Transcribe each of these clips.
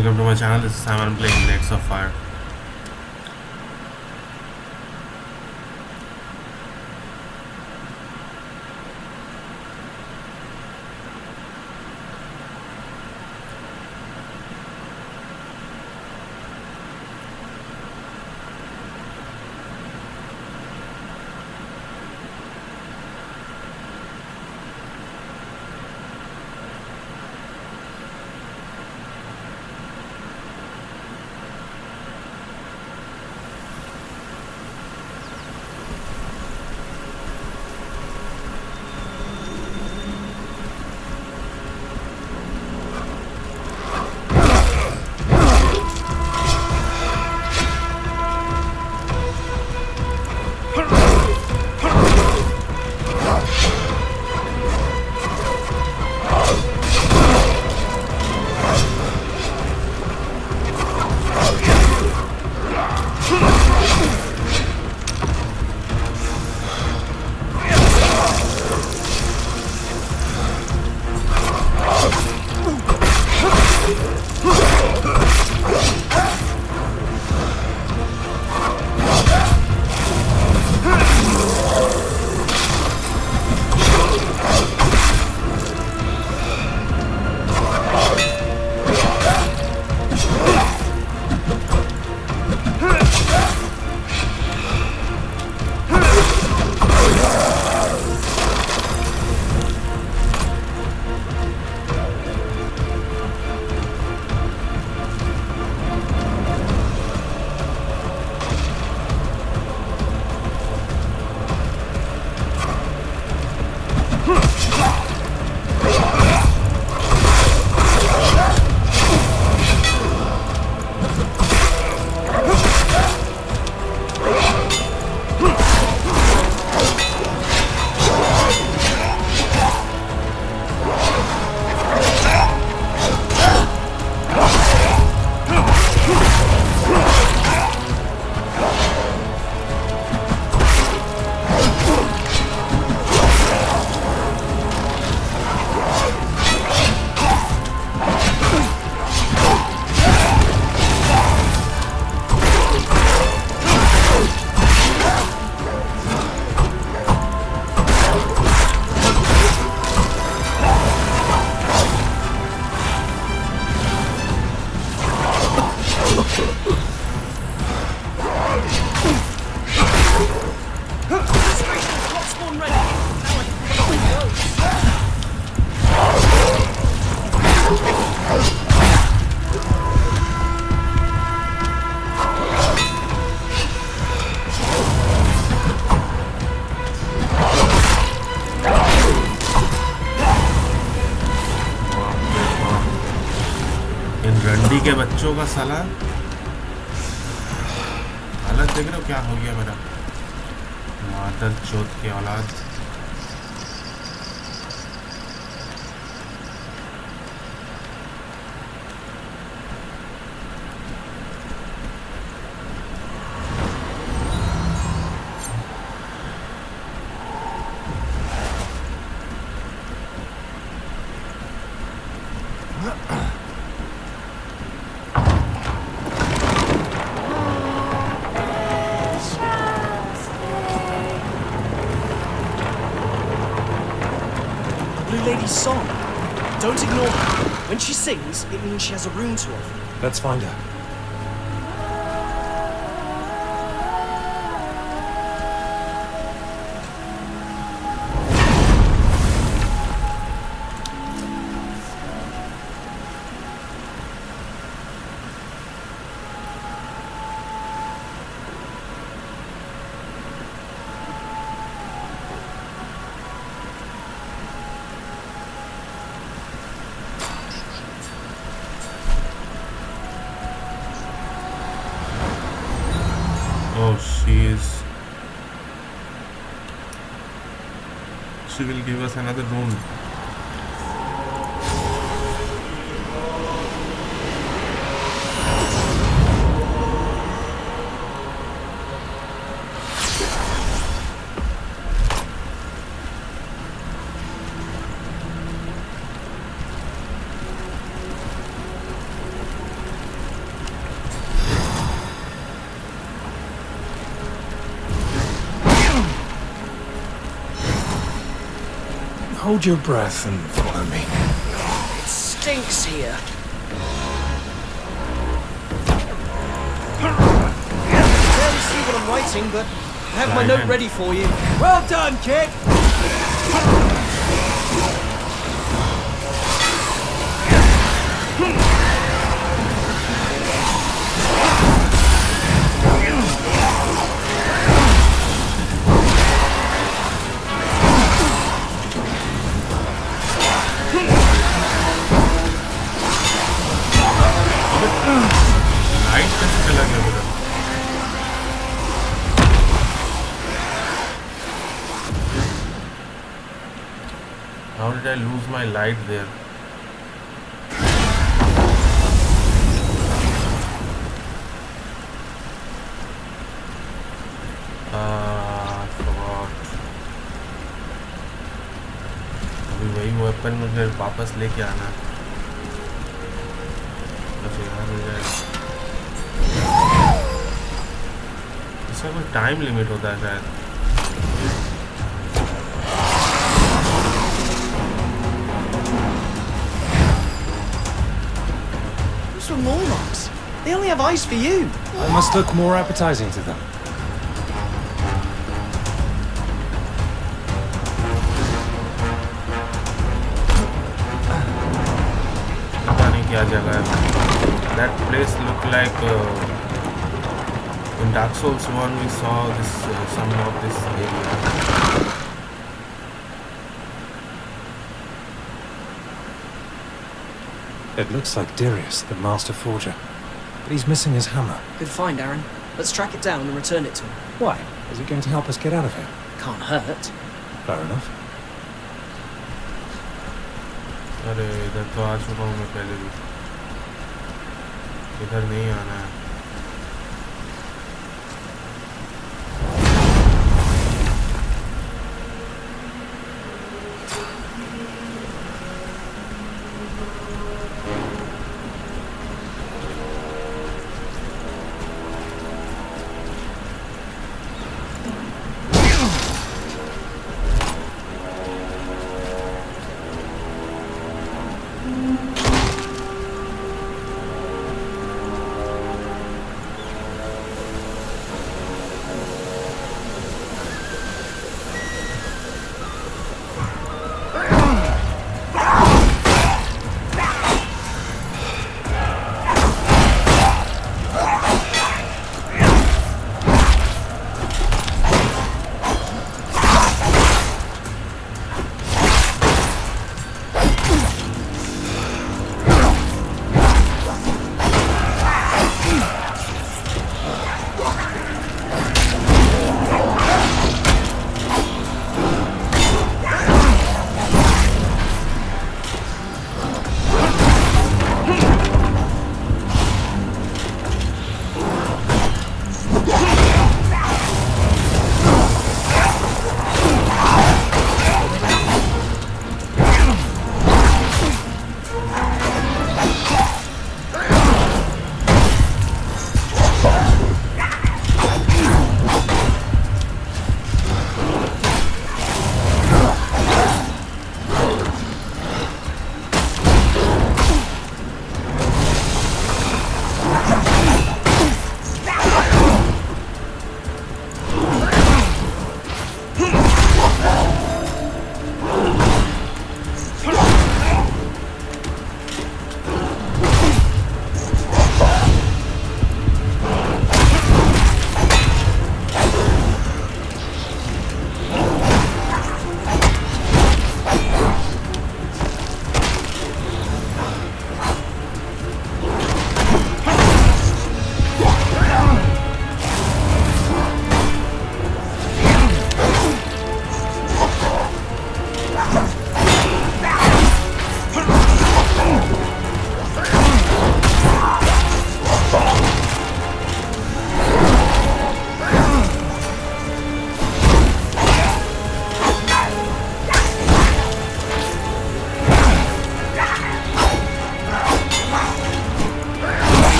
Welcome to my channel. This is Sam. I'm playing Lakes of Fire. के बच्चों का साला हालत देख रहे हो क्या हो गया मेरा मादर चौथ के औलाद Song. Don't ignore her. When she sings, it means she has a room to offer. Let's find her. She will give us another room. Hold your breath and follow me. It stinks here. Barely see what I'm writing, but I have my note ready for you. Well done, kid! Light कैसे चला गया मेरा? How did I lose my light there? I forgot. अभी वही weapon मुझे वापस लेके आना है। अच्छा यहाँ मिल जाएगा। इसका कोई टाइम लिमिट होता है शायद। Those were morlocks. They only have eyes for you. I must look more appetizing to them. पता नहीं क्या जगह है। That place looked like in Dark Souls 1 we saw this some of this area. It looks like Darius, the master forger. But he's missing his hammer. Good find, Aaron. Let's track it down and return it to him. Why? Is it going to help us get out of here? Can't hurt. Fair enough. अरे इधर तो आ चुका हूँ मैं पहले भी। इधर नहीं आना है।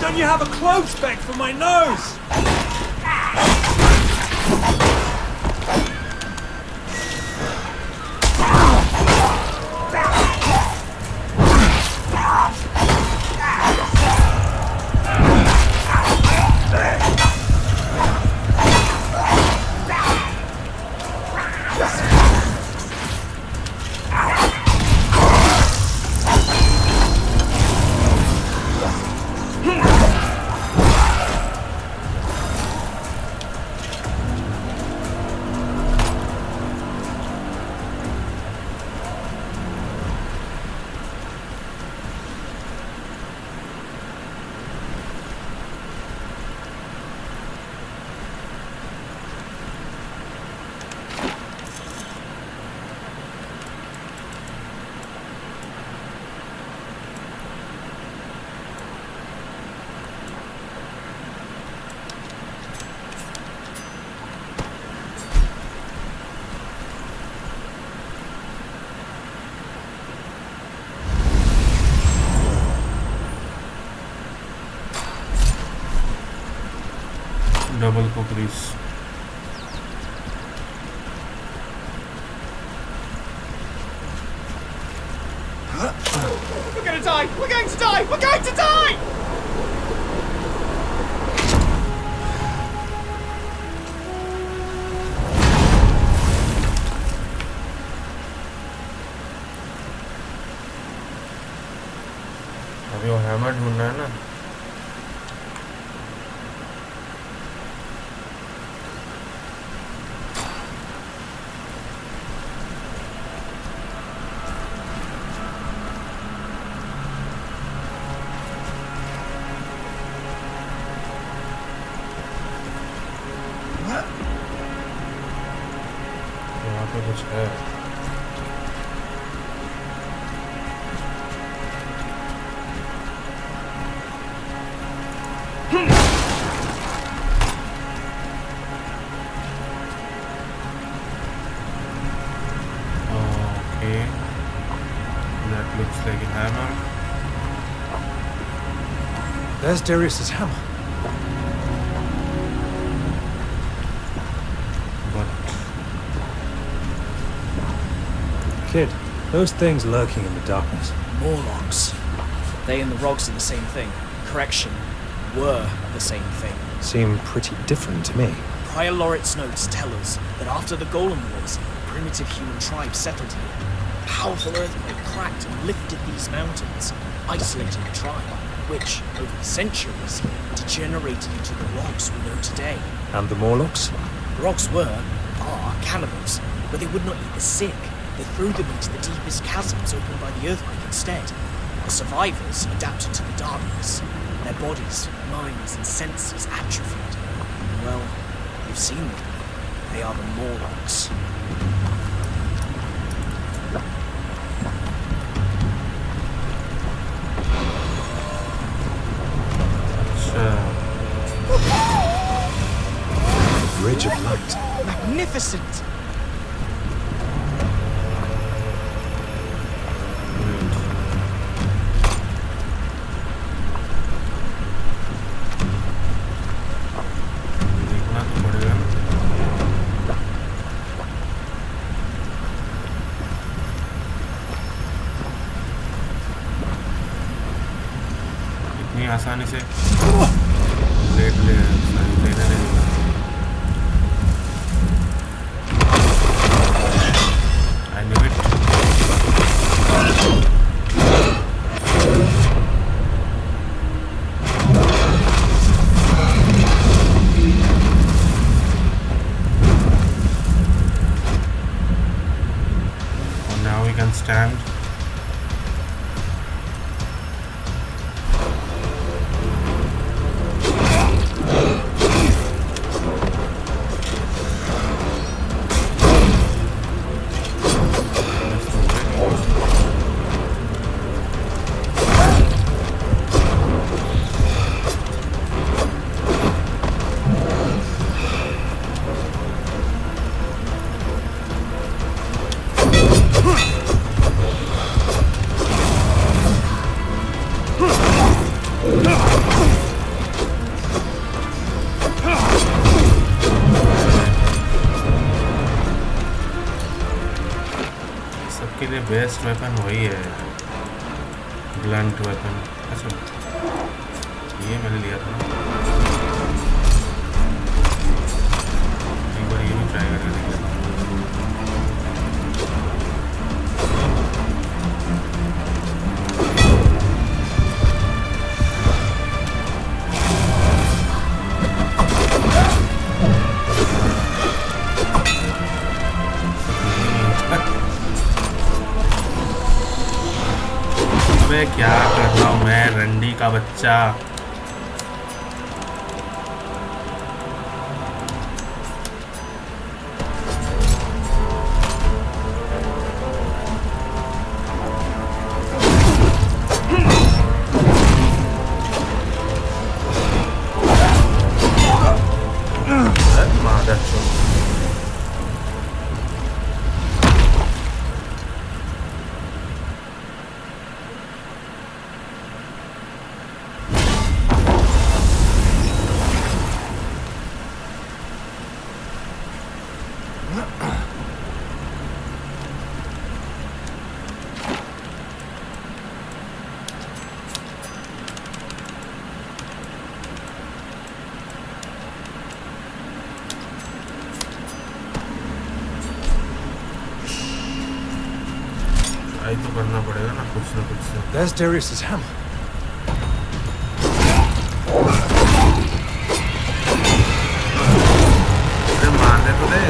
Don't you have a clothes peg for my nose? Double cookeries We're gonna die! We're going to die! We're going to die! अभी वो हैमर ढूंढना है ना यहाँ पे कुछ है Okay, that looks like a hammer. There's Darius's hammer. But Kid, those things lurking in the darkness. Morlocks. They and the Rogs are the same thing. Correction, were the same thing. Seem pretty different to me. Prior Laurit's notes tell us that after the Golem Wars, primitive human tribes settled here. A powerful earthquake cracked and lifted these mountains, isolating the tribe, which, over the centuries, degenerated into the Rogs we know today. And the Morlocks? The Rogs are cannibals, but they would not eat the sick. They threw them into the deepest chasms opened by the earthquake instead. The survivors adapted to the darkness. Their bodies, minds, and senses atrophied. Well, you've seen them. They are the Morlocks. Bridge of light. Magnificent! देखना तो पड़ेगा ना इतनी आसानी से लेने देगा I knew it. And now we can stand. सबके लिए बेस्ट वेपन वही है ब्लंट वेपन अच्छा ये मैंने लिया था ना एक बार ये भी ट्राई करके देखा अबे क्या कर रहा हूँ मैं रंडी का बच्चा पड़ेगा ना कुछ से। There's Darius's hammer. अरे मारने तो दे।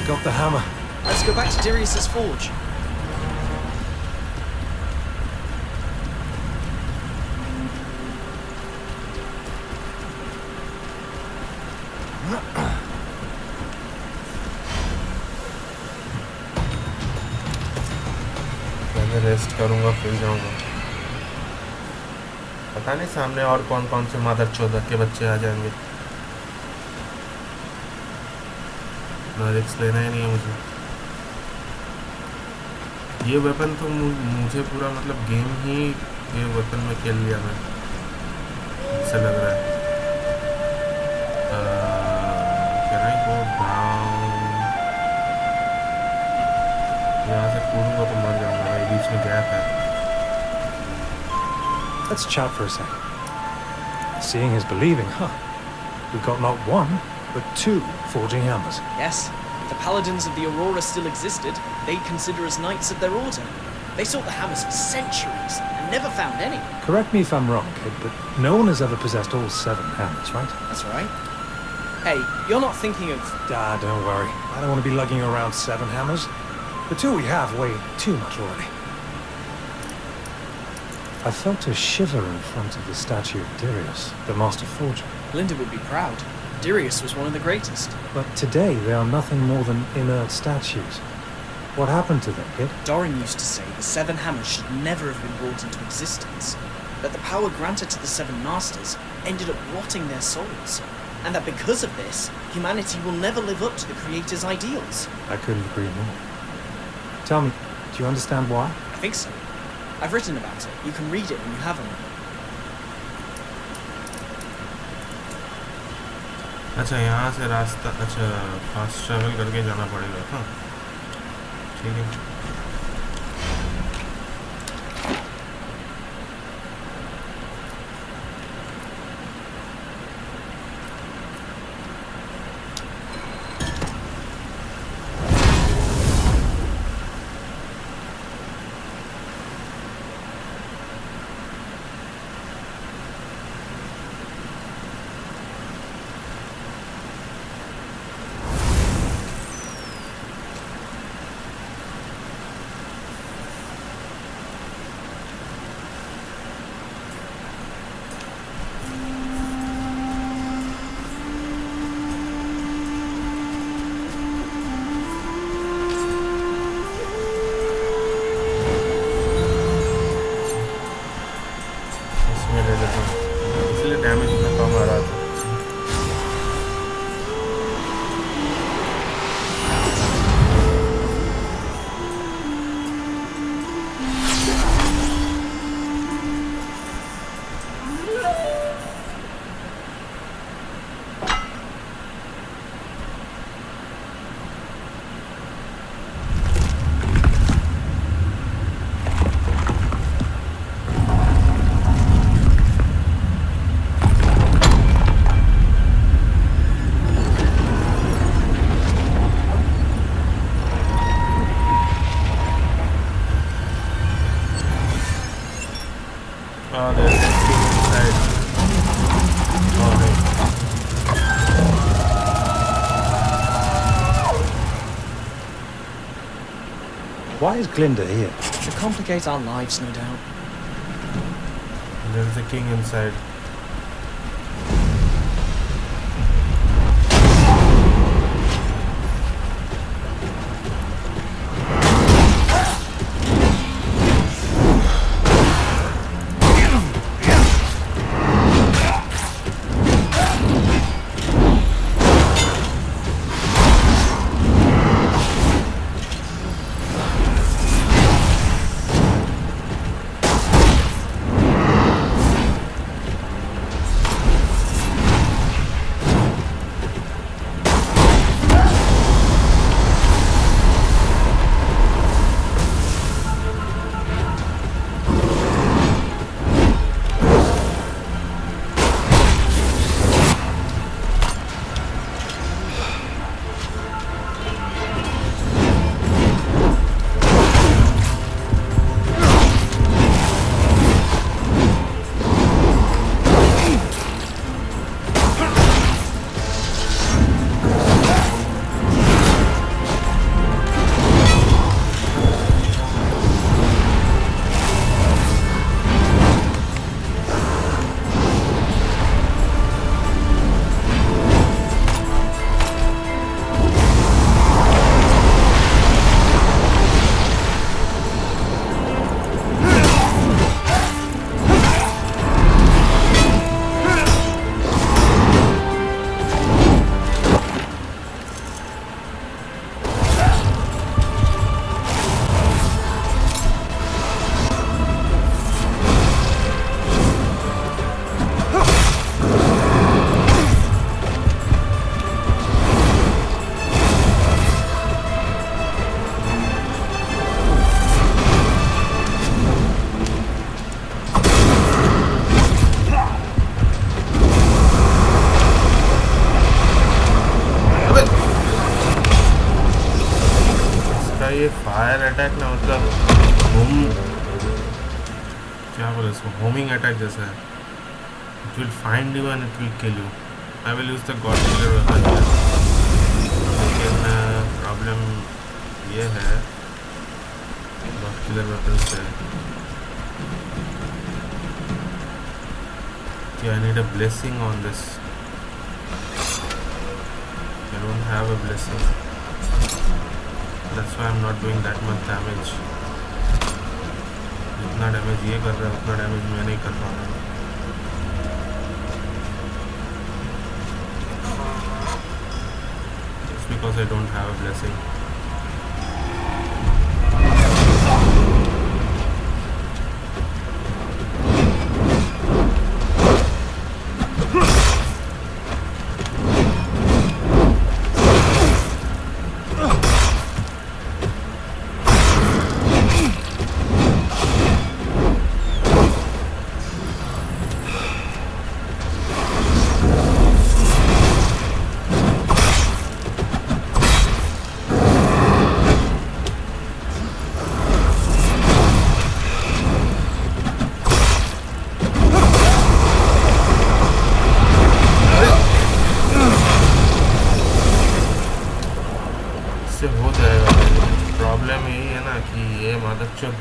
Got the hammer. Let's go back to Darius's forge. पहले रेस्ट करूंगा फिर जाऊंगा। पता नहीं सामने और कौन कौन से मादर चौदह के बच्चे आ जाएंगे। रिस्क लेना ही नहीं है मुझे। ये वेपन तो मुझे पूरा मतलब गेम ही ये वेपन में खेल लिया मैं, ऐसा लग रहा है। Can I go down? यहाँ से कूदूंगा तो मर जाऊंगा भाई, बीच में गैप है। Let's chat for a second. Seeing is believing, huh? We've got not one, but two forging hammers. Yes, if the paladins of the Aurora still existed, they'd consider us knights of their order. They sought the hammers for centuries and never found any. Correct me if I'm wrong, kid, but no one has ever possessed all 7 hammers, right? That's right. Hey, you're not thinking of... Ah, don't worry. I don't want to be lugging around 7 hammers. The 2 we have weigh too much already. I felt a shiver in front of the statue of Darius, the Master Forger. Linda would be proud. Darius was one of the greatest. But today they are nothing more than inert statues. What happened to them, kid? Doran used to say the 7 hammers should never have been brought into existence. That the power granted to the 7 masters ended up rotting their souls. And that because of this, humanity will never live up to the Creator's ideals. I couldn't agree more. Tell me, do you understand why? I think so. I've written about it. You can read it when you have them. अच्छा यहाँ से रास्ता अच्छा fast travel करके जाना पड़ेगा हाँ ठीक है इसलिए डैमेज इतना कम आ रहा था Why is Glinda here? To complicate our lives, no doubt. There's a king inside attack ना मतलब होम क्या बोले इसको होमिंग अटैक जैसा है. It will find you and it will kill you. I will use the God Killer weapon here. लेकिन problem ये है God Killer weapon से कि I need a blessing on this. I don't have a blessing. That's why I'm not doing that much damage. जितना damage ये कर रहा है उतना डैमेज मैं नहीं कर पा रहा हूँ. Just because I don't have a blessing.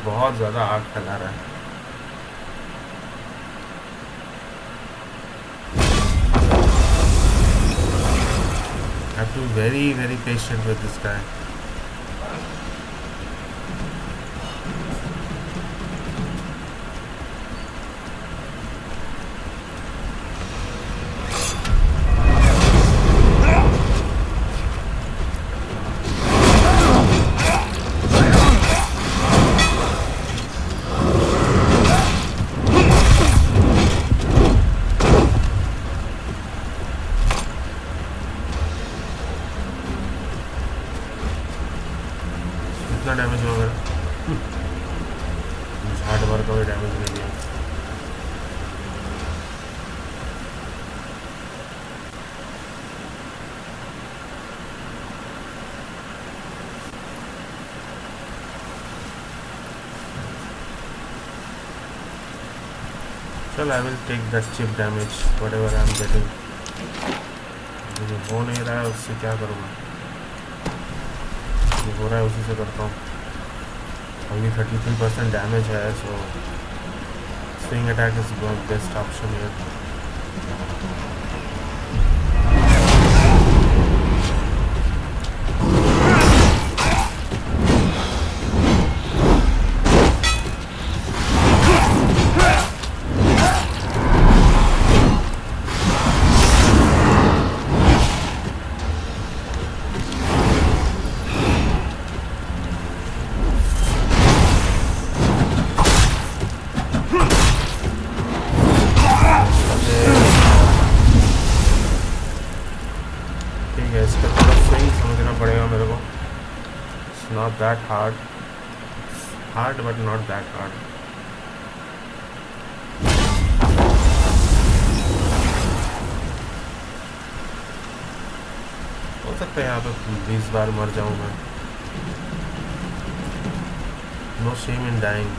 बहुत ज़्यादा आग फैला रहा है. I have to be very very patient with this guy. Damage हुआ मेरा. हार्ड वर्क का भी डैमेज नहीं दिया. चल I will take that chip damage whatever I am getting. जो हो नहीं रहा है उससे क्या करूँगा. जो हो रहा है उसी से करता हूँ. only 33% damage है, so swing attack is the best option here. Not that hard, but not that hard. हो सकता है यहाँ पे 20 बार मर जाऊँ मैं. No shame in dying.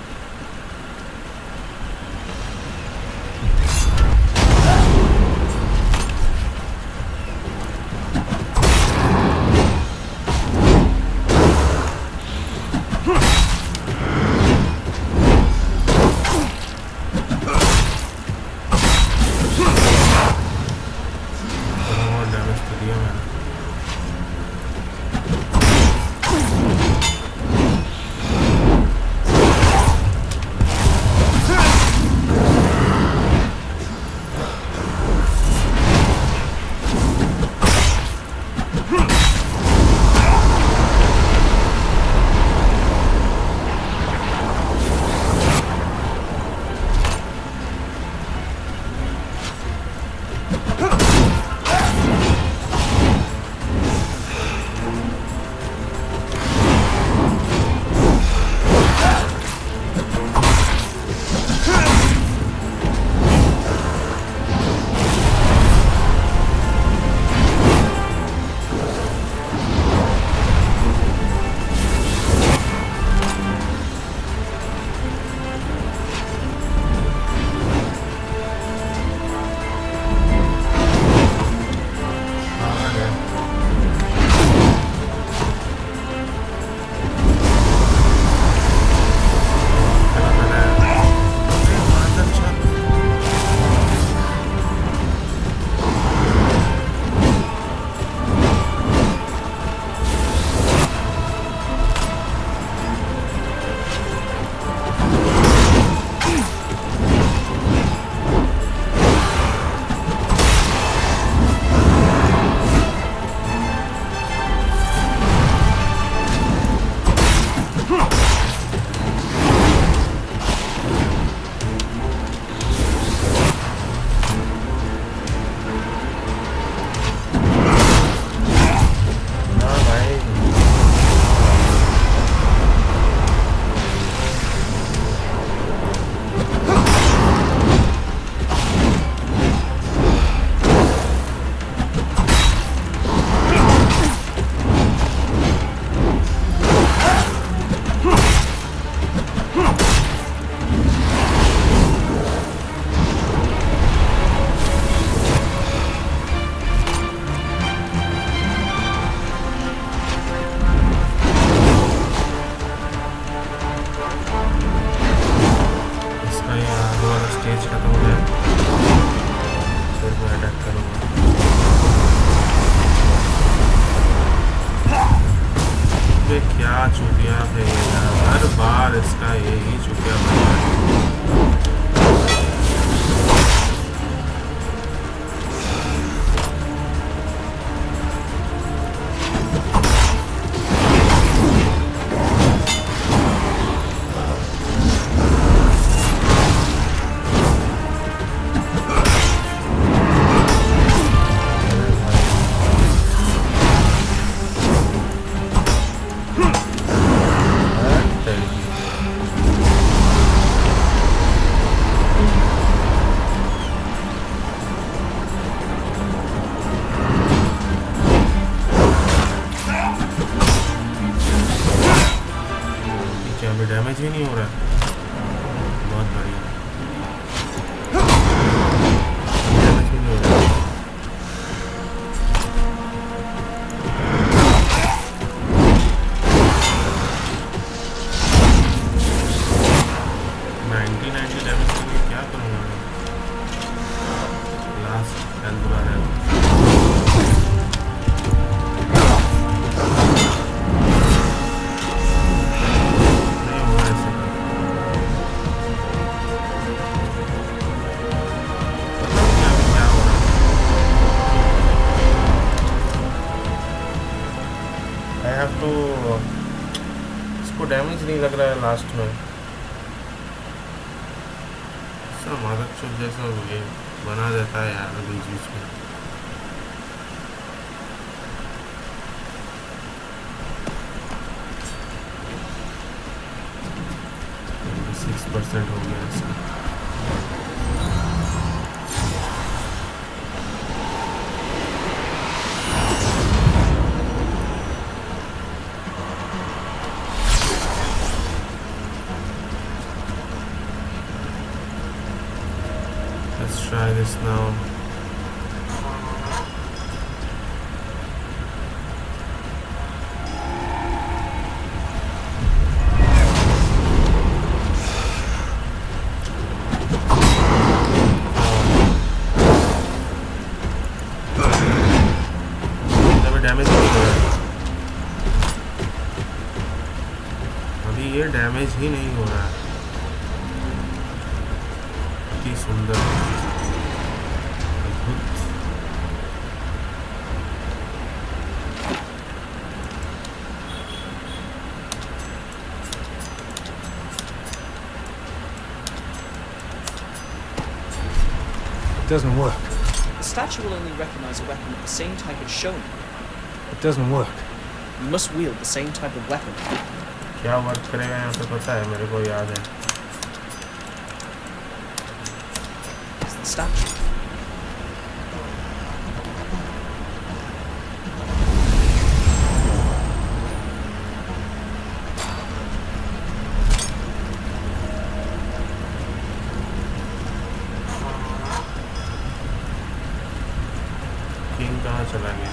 ही नहीं हो रहा है। बहुत बढ़िया, डैमेज भी नहीं हो रहा है। डैमेज करके क्या करूँगा मैं? लास्ट हेल्थ बार है। नहीं हुआ ऐसे। पता नहीं अभी क्या हो रहा है। आई हैव टू, इसको डैमेज नहीं लग रहा है लास्ट में। मदद चुप जैसा ये बना देता है यार बीच बीच में। %6 हो गया इसका। Let's try this now. अभी डैमेज नहीं हो रहा है। अभी ये डैमेज ही नहीं हो रहा है। अति सुंदर, अद्भुत। It doesn't work. The statue will only recognize a weapon of the same type as shown. It doesn't work. You must wield the same type of weapon. क्या वर्क करेगा यहाँ पे पता है, मेरे को याद है। It's the statue. किंग कहाँ चला गया?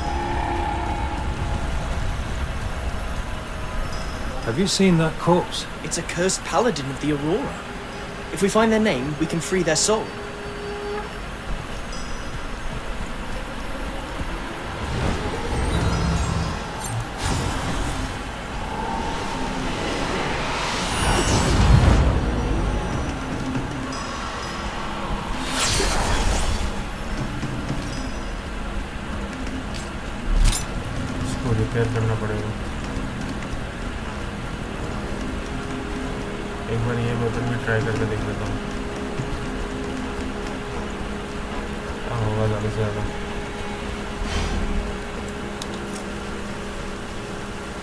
Have you seen that corpse? It's a cursed paladin of the Aurora. If we find their name, we can free their soul. इसको रिपेयर करना पड़ेगा। एक बार ये वेपन भी ट्राई करके देख लेता हूँ क्या होगा ज़्यादा से ज़्यादा।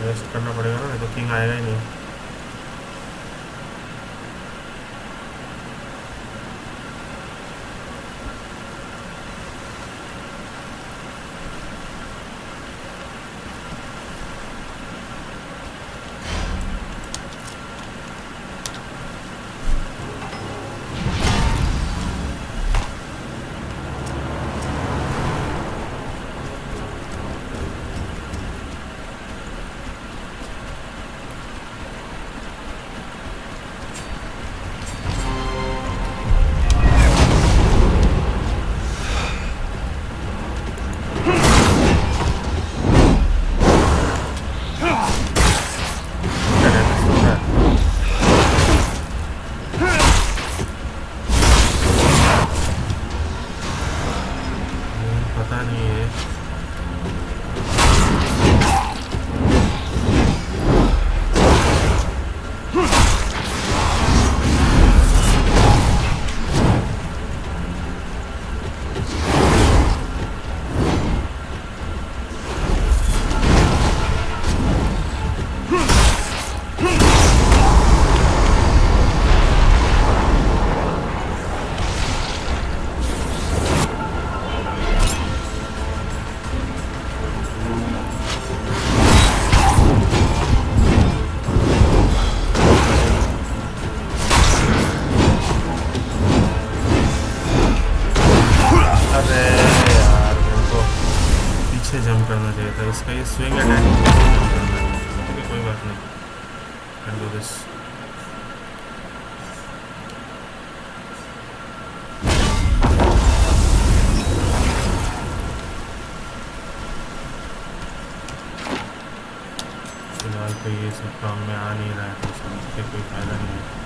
रेस्ट करना पड़ेगा ना, नहीं तो किंग आएगा ही नहीं। पता नहीं है। पीछे जंप करना चाहिए था. इसका ये स्विंग अटैक पीछे जंप करना है. ठीक है, कोई बात नहीं. Can do this. फिलहाल तो ये सब काम में आ नहीं रहा है, तो समझ के कोई फायदा नहीं है.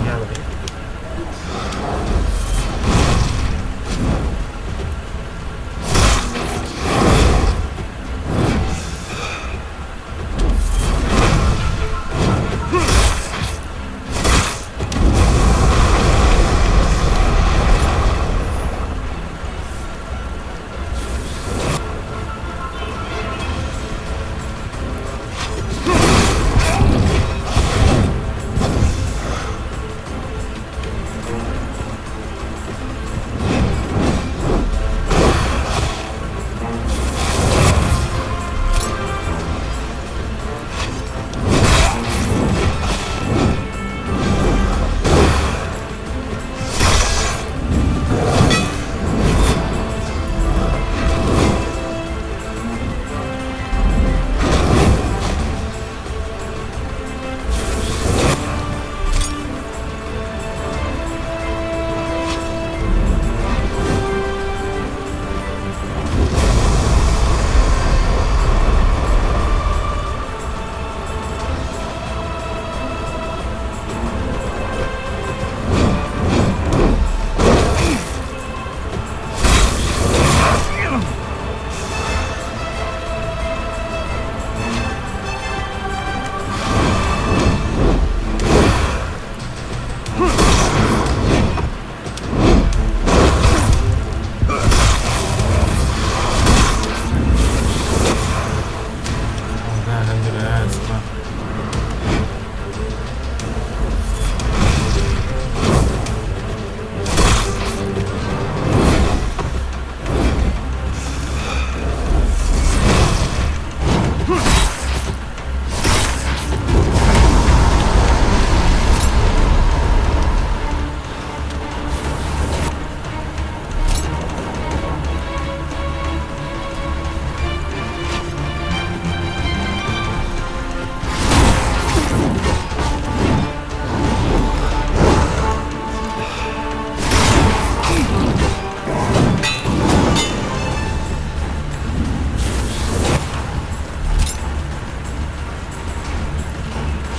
क्या भाई?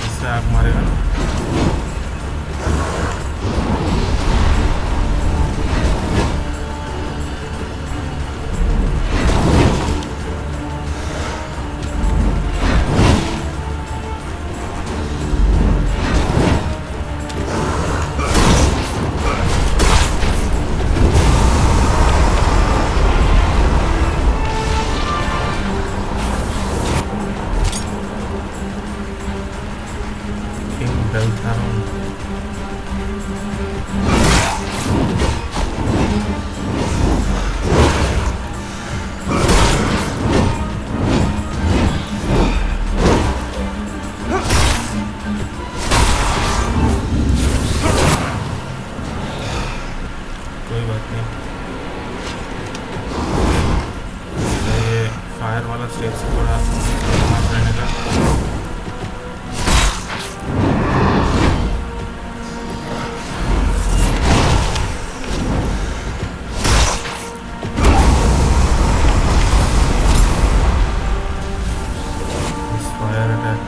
इससे आग मारेगा. King Belthan. कोई बात नहीं. ये फायर वाला स्टेज से थोड़ा आसान रहने का. This fire attack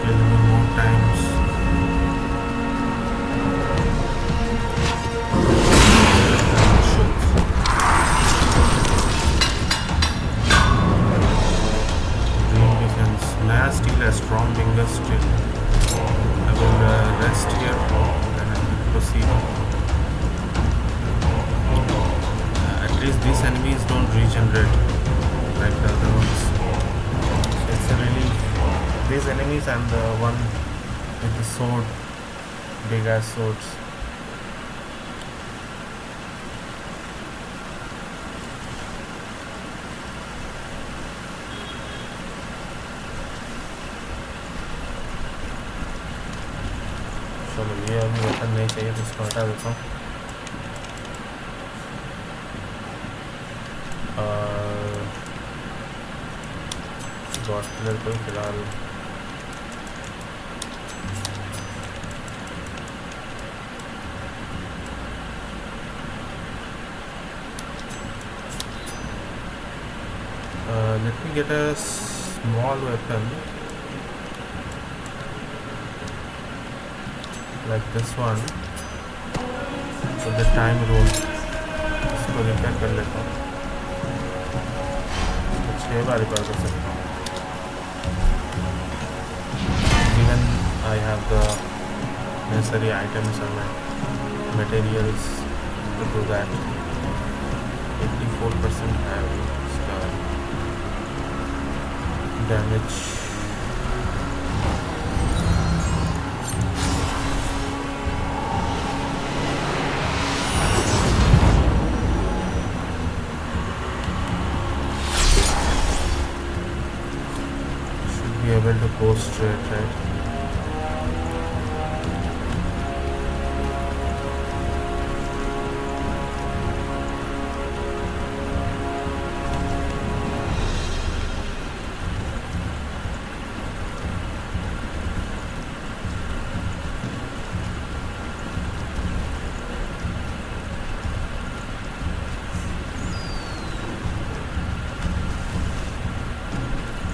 kill me more times. Shoot. these don't regenerate like the other ones. So it's a really these enemies and the one with the sword, big ass swords. चलो ये अभी weapon नहीं चाहिए तो इसको हटा देता हूँ। गॉड किलर को फिलहाल let me get a small weapon like this one for the time room. इसको रिपेयर कर लेता हूँ, 6 बार रिपेयर कर सकता हूँ. Even I have the necessary items and materials to do that. 84% have damage. Should be able to go straight, right?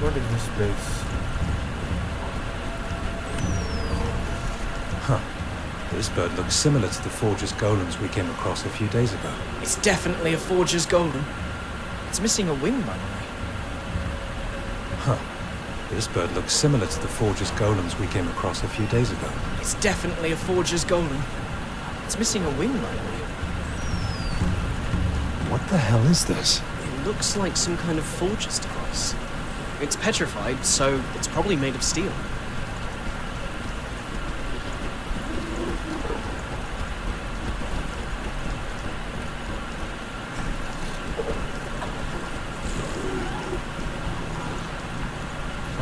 What is this place? Huh. This bird looks similar to the Forger's golems we came across a few days ago. It's definitely a Forger's golem. It's missing a wing, by the way. Huh. This bird looks similar to the Forger's golems we came across a few days ago. It's definitely a Forger's golem. It's missing a wing, by the way. What the hell is this? It looks like some kind of Forger's device. It's petrified, so it's probably made of steel.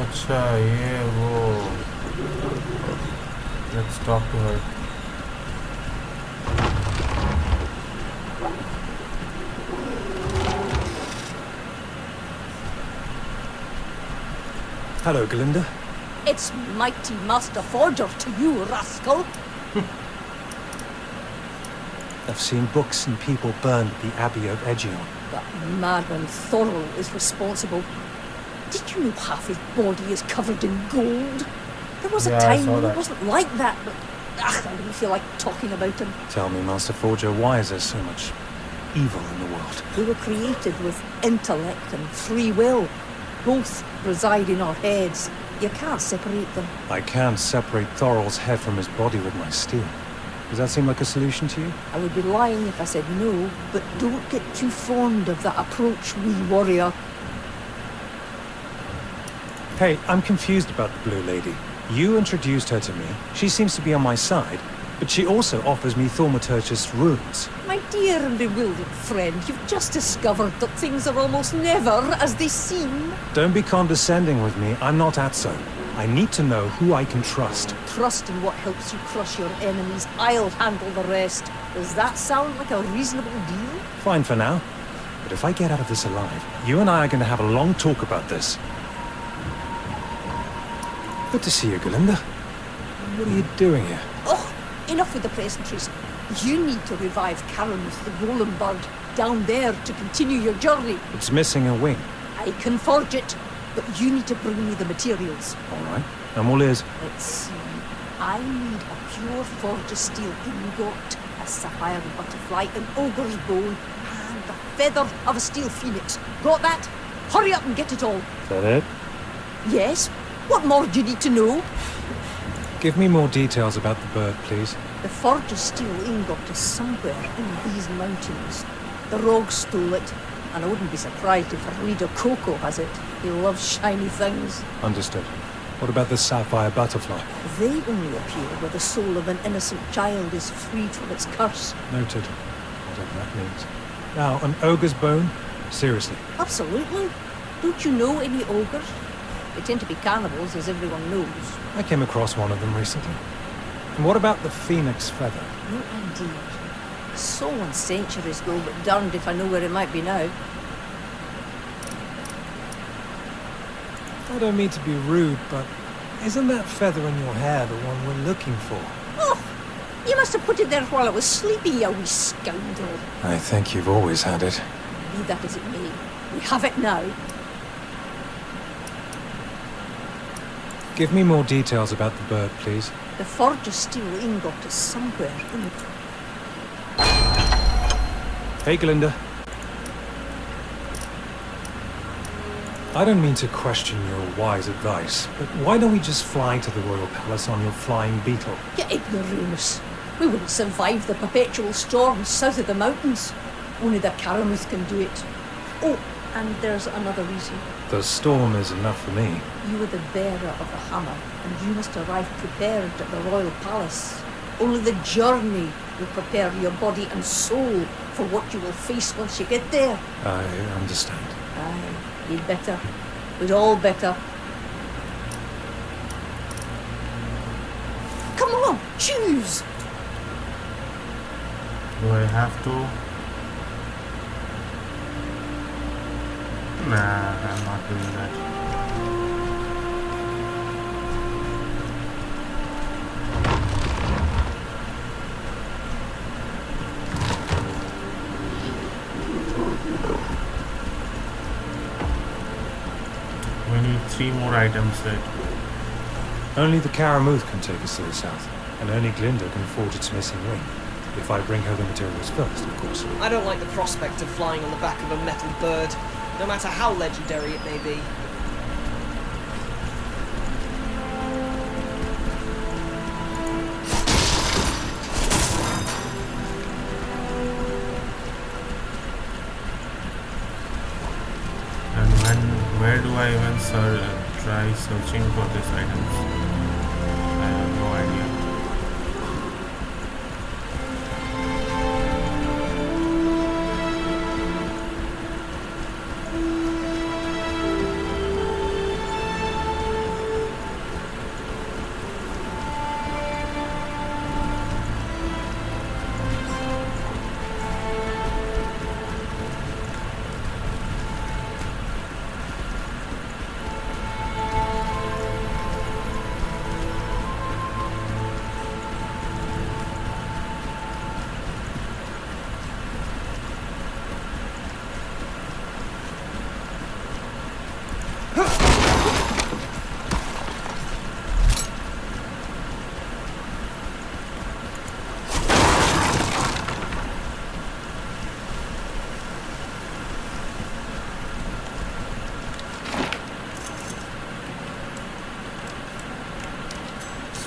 अच्छा ये वो let's talk to her. Hello, Glinda. It's mighty Master Forger to you, rascal. I've seen books and people burned at the Abbey of Egeon. That madman Thorol is responsible. Did you know half his body is covered in gold? There was a Yeah, I time saw when that. he wasn't like that, but I don't feel like talking about him. Tell me, Master Forger, why is there so much evil in the world? We were created with intellect and free will. Both reside in our heads. You can't separate them. I can't separate Thorol's head from his body with my steel. Does that seem like a solution to you? I would be lying if I said no, but don't get too fond of that approach, wee warrior. Hey, I'm confused about the Blue Lady. You introduced her to me. She seems to be on my side, but she also offers me Thaumaturgis runes. My dear and bewildered friend, you've just discovered that things are almost never as they seem. Don't be condescending with me. I'm not Atso. I need to know who I can trust. Trust in what helps you crush your enemies. I'll handle the rest. Does that sound like a reasonable deal? Fine for now. But if I get out of this alive, you and I are going to have a long talk about this. Good to see you, Galinda. What are you doing here? Oh, enough with the pleasantries. You need to revive Karanuth, the golem bird, down there to continue your journey. It's missing a wing. I can forge it, but you need to bring me the materials. All right. I'm all ears. Let's see. I need a pure forged steel ingot, a sapphire butterfly, an ogre's bone, and the feather of a steel phoenix. Got that? Hurry up and get it all. Is that it? Yes? What more do you need to know? Give me more details about the bird, please. The forged steel ingot is somewhere in these mountains. The rogues stole it. And I wouldn't be surprised if our leader Coco has it. He loves shiny things. Understood. What about the sapphire butterfly? They only appear where the soul of an innocent child is freed from its curse. Noted. Whatever that means. Now, an ogre's bone? Seriously. Absolutely. Don't you know any ogres? They tend to be cannibals, as everyone knows. I came across one of them recently. And what about the phoenix feather? No idea. Saw one centuries ago, but darned if I know where it might be now. I don't mean to be rude, but isn't that feather in your hair the one we're looking for? Oh, you must have put it there while I was sleeping, you wee scoundrel. I think you've always had it. Be that as it may, we have it now. Give me more details about the bird, please. The forger's steel ingot is somewhere in the... Hey, Glinda. I don't mean to question your wise advice, but why don't we just fly to the Royal Palace on your flying beetle? You ignoramus. We wouldn't survive the perpetual storms south of the mountains. Only the Caramuth can do it. Oh, and there's another reason. The storm is enough for me. You are the bearer of the hammer, and you must arrive prepared at the Royal Palace. Only the journey will prepare your body and soul for what you will face once you get there. I understand. Aye, you'd better. We'd all better. Come on, choose! Do I have to? Nah, I'm not doing that. We need 3 more items, right? Only the Caramuth can take us to the south, and only Glinda can forge its missing ring. If I bring her the materials first, of course. I don't like the prospect of flying on the back of a metal bird, no matter how legendary it may be. Where do I even try searching for these items? I have no idea.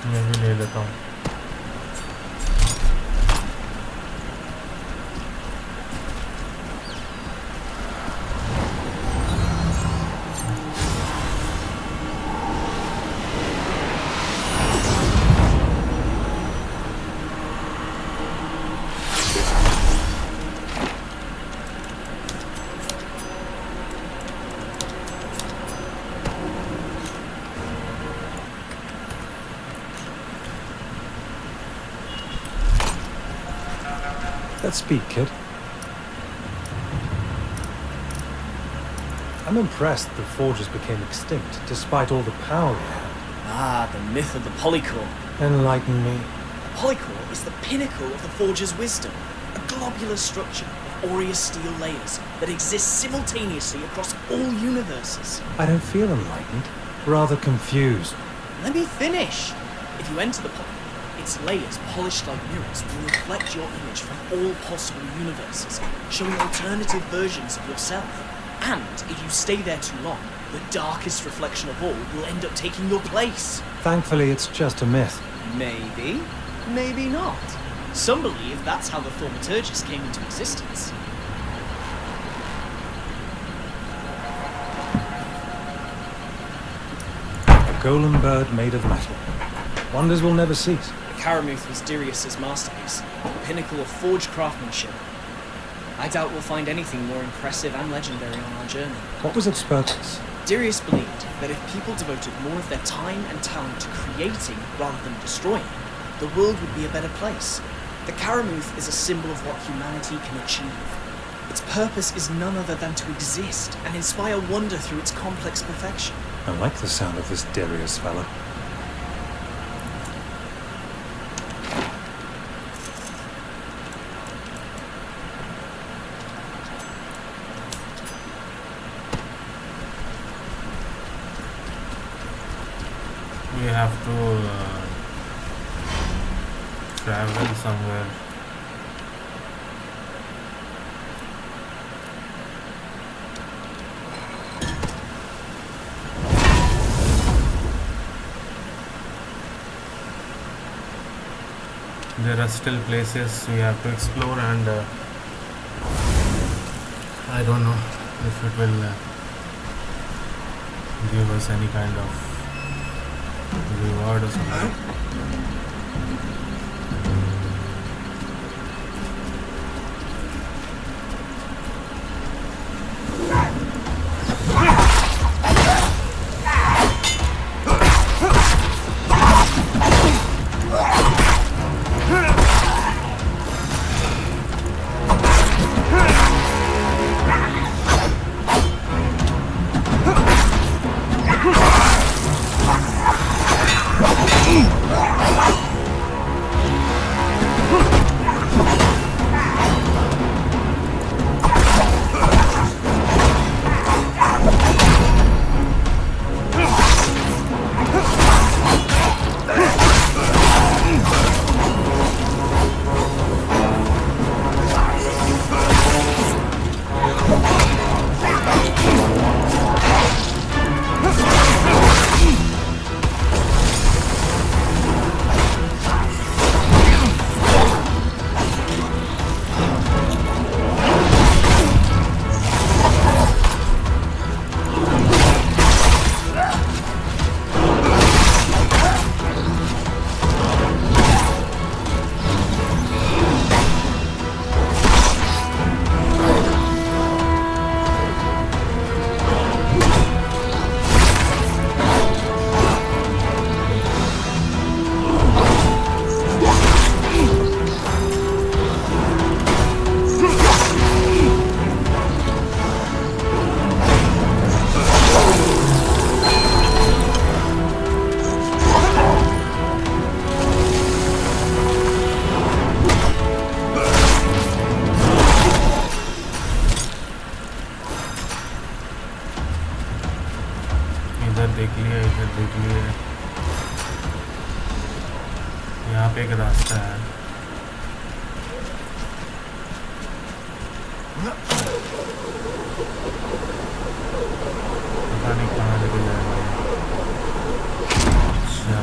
मैं भी ले लेता हूँ. Let's speak, kid. I'm impressed the forgers became extinct, despite all the power they had. Ah, the myth of the polycore. Enlighten me. A polycore is the pinnacle of the forger's wisdom, a globular structure of aureus steel layers that exists simultaneously across all universes. I don't feel enlightened, rather confused. Let me finish! If you enter the polycore, its layers, polished like mirrors, will reflect your image from all possible universes, showing alternative versions of yourself. And if you stay there too long, the darkest reflection of all will end up taking your place. Thankfully, it's just a myth. Maybe, maybe not. Some believe that's how the Thaumaturgus came into existence. golem bird made of metal. Wonders will never cease. The Caramuth was Darius's masterpiece, the pinnacle of forged craftsmanship. I doubt we'll find anything more impressive and legendary on our journey. What was its purpose? Darius believed that if people devoted more of their time and talent to creating rather than destroying, the world would be a better place. The Caramuth is a symbol of what humanity can achieve. Its purpose is none other than to exist and inspire wonder through its complex perfection. I like the sound of this Darius fella. We have to travel somewhere. There are still places we have to explore, and I don't know if it will give us any kind of reward or something. देख लिया, इधर देख लिया। यहाँ पे एक रास्ता है। पता नहीं कहाँ लेके जाएगा। अच्छा,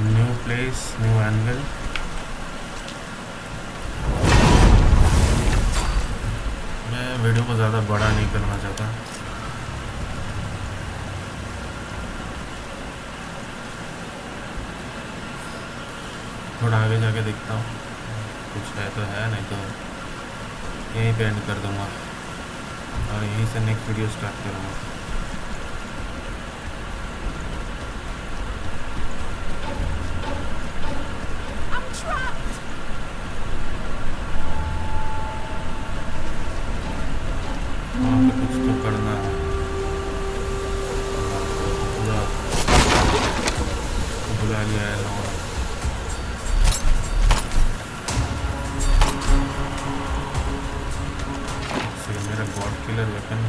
न्यू प्लेस, न्यू एंगल। मैं वीडियो को ज़्यादा बड़ा नहीं करना चाहता। थोड़ा आगे जाके देखता हूँ, कुछ है तो है, नहीं तो यहीं पे एंड कर दूँगा और यहीं से नेक्स्ट वीडियो स्टार्ट करूँगा। वहाँ पे कुछ तो करना है, पूरा बुला लिया है लोगों ने। मेरा गॉड किलर वेपन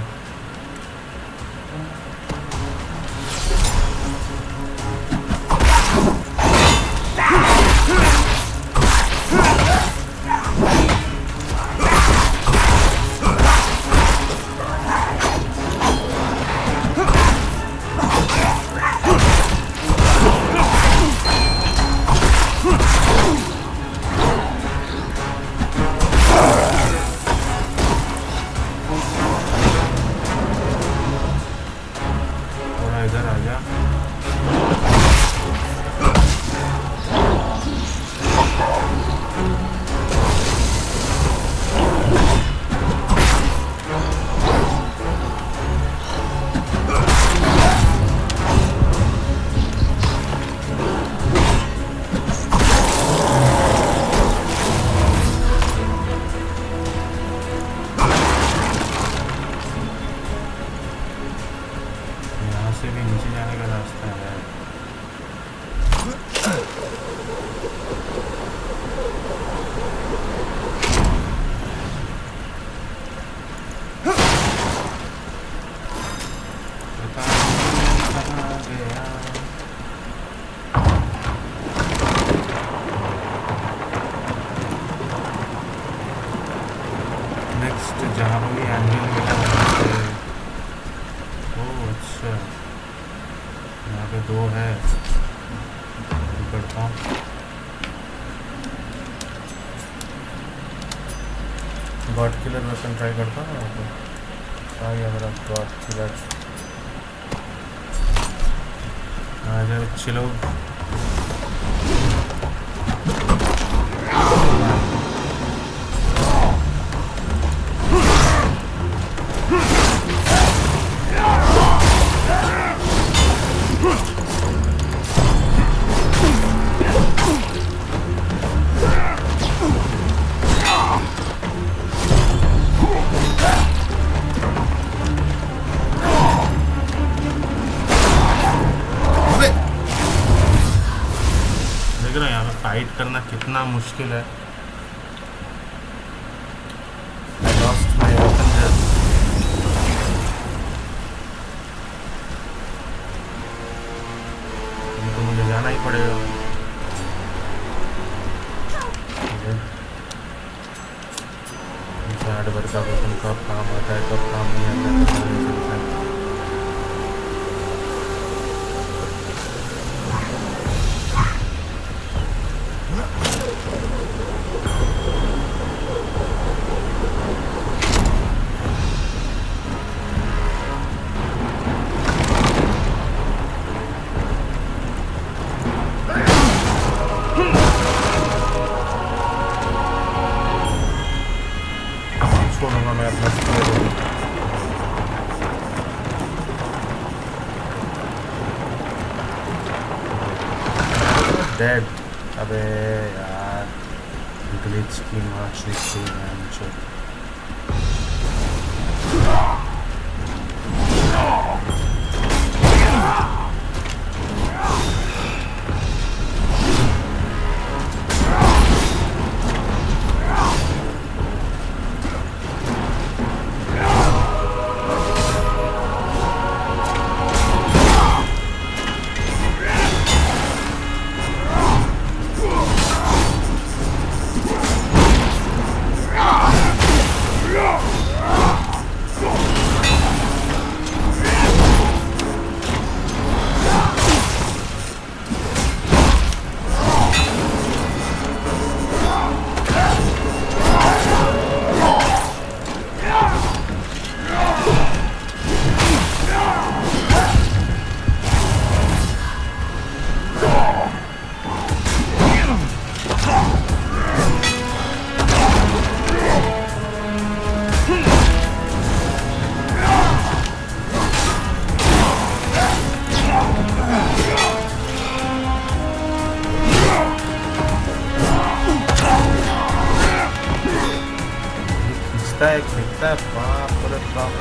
जहाँ पे भी एंगल मिला वहाँ से। ओह अच्छा, यहाँ पे दो है, करता हूँ। गॉड किलर वेपन ट्राई करता हूँ ना तो आ गया मेरा गॉड किलर। आ जाओ चलो। फाइट करना कितना मुश्किल है। I lost my weapon there. ये तो मुझे जाना ही पड़ेगा। हार्डवेयर का वेपन कब काम आता है कब काम नहीं आता है पता नहीं चलता है। छोड़ूंगा मैं अपना स्पीयर। डेड। अबे यार ग्लिच की मार्च निकली है मुझे। खिंचता है बाप रे बाप।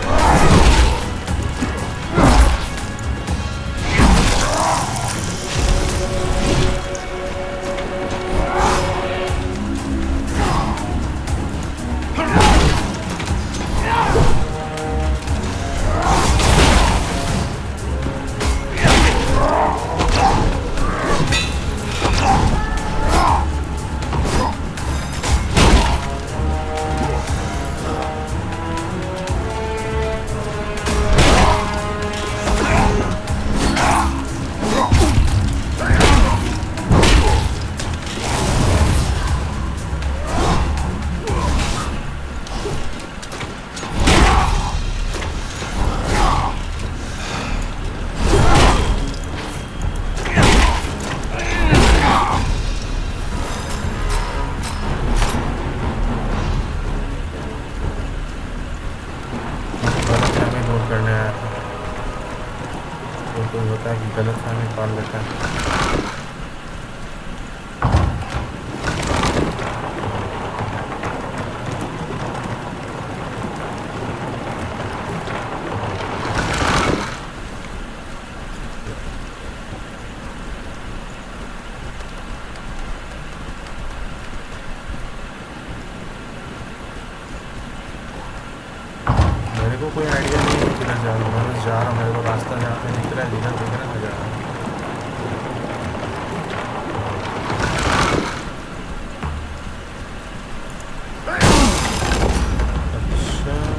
करने आया था तो कोई होता है कि गलत फहमी पाल लेता है। मेरे को कोई आइडिया नहीं है किधर जा रहा हूँ। मैं बस जा रहा हूँ, मेरे को रास्ता जहाँ पे निकला है जिधर दिख रहा है मैं जा रहा हूँ। अच्छा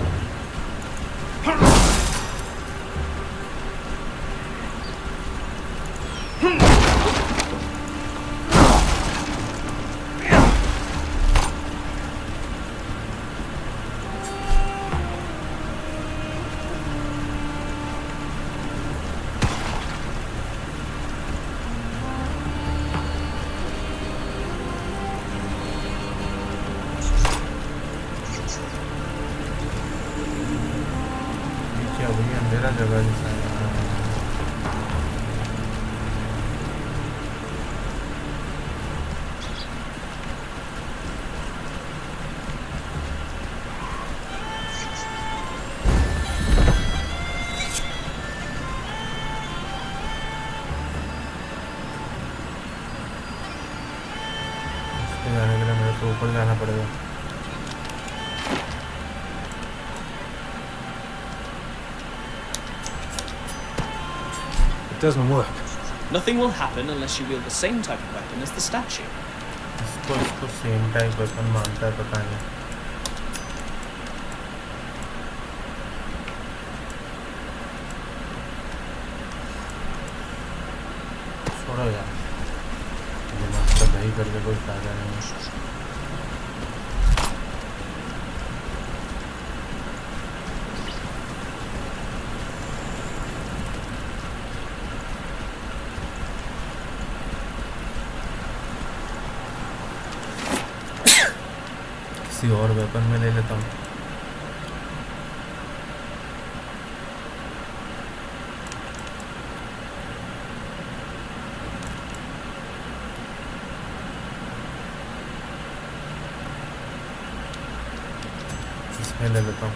मेरा जगह जैसा है। इसके जाने के लिए मेरे को ऊपर जाना पड़ेगा। It doesn't work. Nothing will happen unless you wield the same type of weapon as the statue. इसको सेम टाइप वेपन मानता है, पता नहीं। छोड़ो यार, दिमाग का दही करके कोई फायदा नहीं है। किसी और वेपन में ले लेता हूँ। इसमें ले लेता हूँ।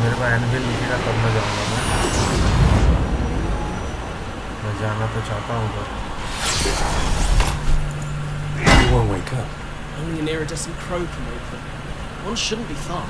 मेरे पास एनविल लिखेगा तब मैं जाऊँगा। मैं जाना तो चाहता हूँ पर You won't wake up. Only an iridescent crow can wake them. One shouldn't be far.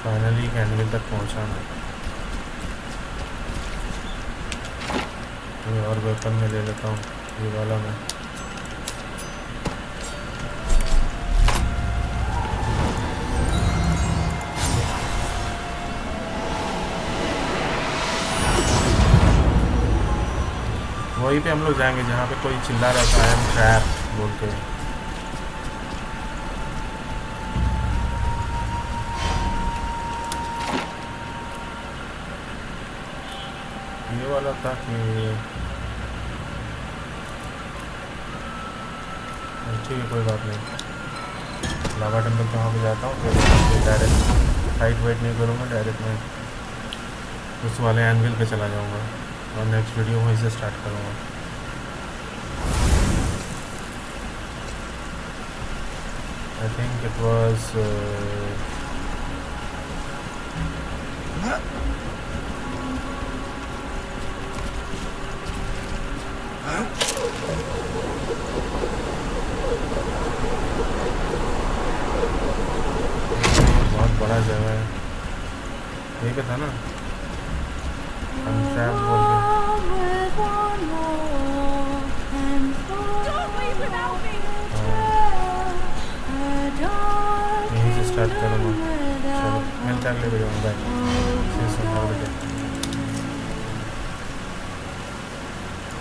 Finally candle तक पहुंचा मैं। ये और वेपन में ले लेता हूँ, ये वाला मैं। वहीं पे हम लोग जाएंगे जहाँ पे कोई चिल्ला रहा था आई एम ट्रैप बोल के। ये वाला था कि ठीक है, कोई बात नहीं। लावा टेम्पल तो वहाँ पे जाता हूँ, फिर डायरेक्ट फाइट वाइट नहीं करूँगा, डायरेक्ट मैं उस वाले एनविल पे चला जाऊँगा और नेक्स्ट वीडियो वहीं से स्टार्ट करूँगा। आई थिंक इट वाज बड़ा जगह है, यहीं पे था ना अनट्रैप बोल के। यहीं से स्टार्ट करूँगा। चलो मिलते हैं अगले वीडियो में। बाय।